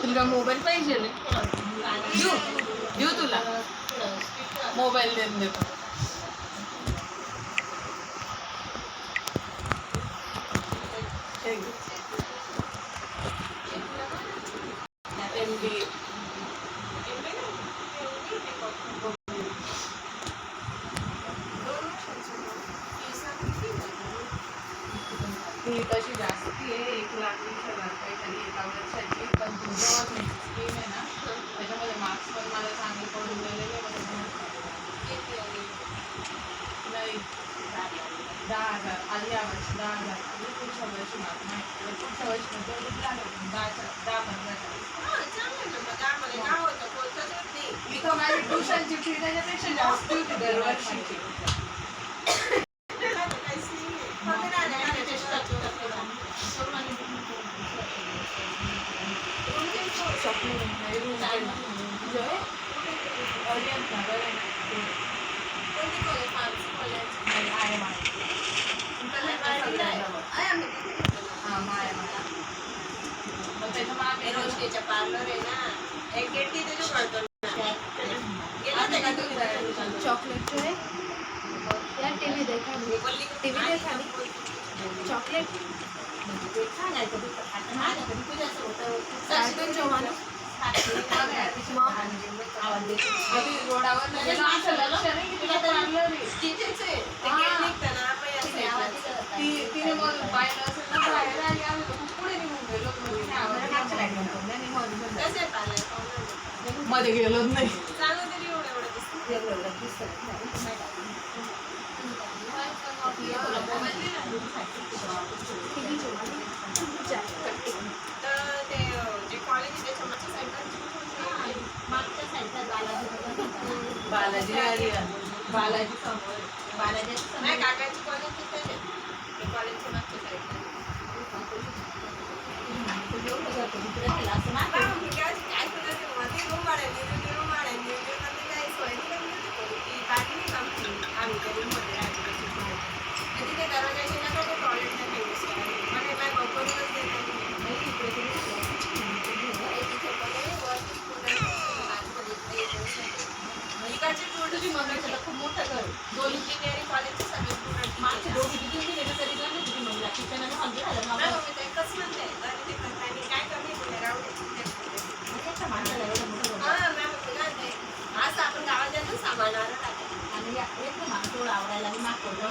तुला मोबाईल पाहिजे देऊ तुला मोबाईल देऊन देतो फी तशी जास्त आहे 1,20,000 काहीतरी एका वर्षाची पण तुझं स्कीम आहे ना त्याच्यामध्ये मार्क्स पण मला चांगले पडून गेलेले नाही 10,000 आधी या वर्षी 10,000 आणि पुढच्या वर्षी मार्क नाही पुढच्या वर्षी म्हणजे 10 इथं माझी ट्युशनची फी त्याच्यापेक्षा जास्त होती दरवर्षीची पार्लर आहे ना एक गेट की जो करतो चॉकलेट जो है यार टीवी देखा चॉकलेट कार्टून जो मानो रोडावर तिने मधून पाहिलं असेल ना बाहेर आली आम्ही पुढे निघून गेलो मध्ये गेलोच नाही बालाजी बालाजी समोर बालाजी नाही काकाची कॉलेज तिथे आहे कॉलेजच्या मागच्या साईडला खूप मोठं घर दोन इंजिनिअरिंग कॉलेजचे सगळे स्टुडंट मागचे दोघी किती गेले तरी नाही तुझी महिला शिक्षण आणि हॉल एकच म्हणते काय कमी असं आपण गावात जातो सामानावर आणि एक मागं आवडायला मी मागवलं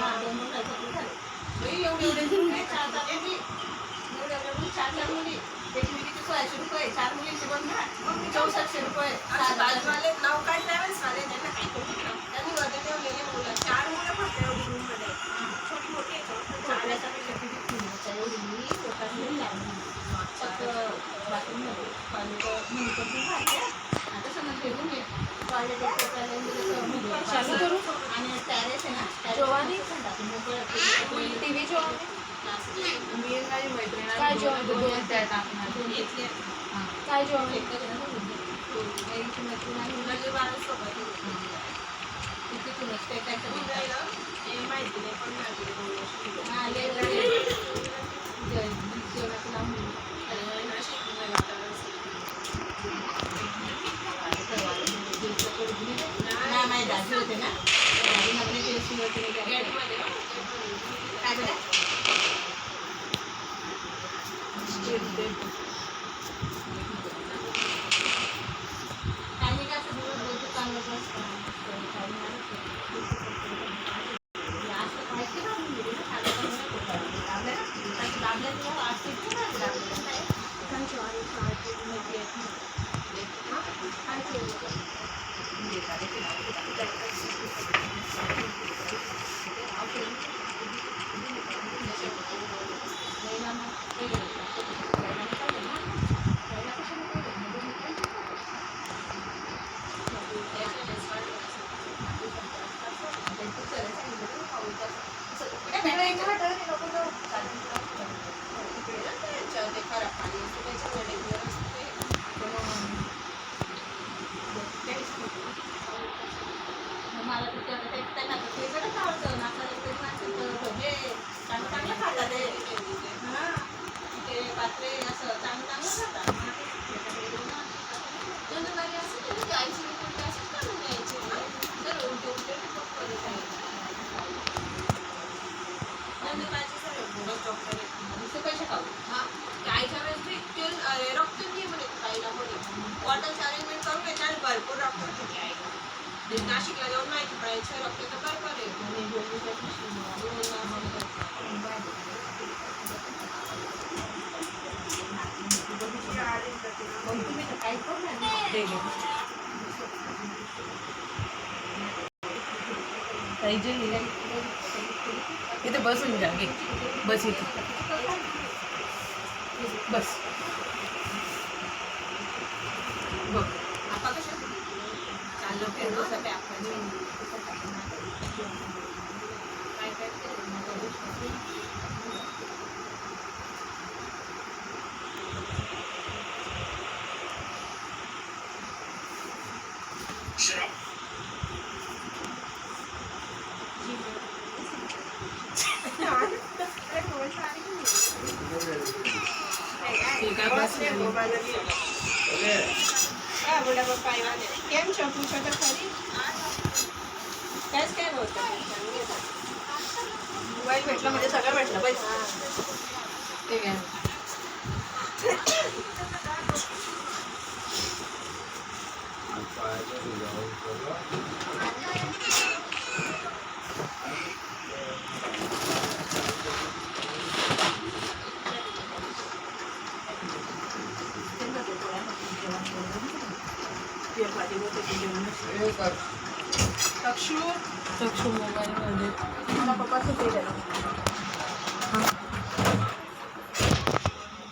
एवढे चार मुली एक मुलीची 100 रुपये 4 मुलींची बंद 6400 रुपये बाजूवाले नाव काय ट्रॅव्हल्स वाले त्यांना काय करू त्यांनी वजन ठेवलेले मुलं 4 मुलं फक्त एवढी रूममध्ये छोटी मोठी चालू करू आणि टॅरेस आहे ना जोवानी टीव्ही जोवानी मी माझी मैत्रीण काय जेवण दोन त्या टाकणार काय जेवण म्हणजे बाळासोबत किती तुला माहिती नाही पण जेवणाचं नाव माझी दादी होते ना पात्रे असं चांगलं राहतात. नंदुबाई असं नाही की आईची कुठे असं काढून द्यायचे तर उलटे उलटे परत यायचे. नंदुबाईचे सगळे गोड चॉकलेट नुसते पैसे खाऊ. हा आईच्या वेळेस ते तेल रक्त नाही म्हणे ताईला म्हणे बॉटलचं अरेंजमेंट करून घ्यायचे आणि भरपूर रक्त होते आईला. नाशिकला जाऊन माहिती पडायचं रक्त तर बरोबर आहे म्हणे तुम्ही तर काही इथे बसून जा घे बस इथे बस बघ आपण कसं चाललो फिरलो सगळे आपण काय काय કેમ છો પૂછો તો ખરી काय बोलतात मोबाईल भेटला म्हणजे सगळं भेटलं पैसे ते घ्या चक्षू मोबाईल मध्ये मला पप्पाचं ते द्या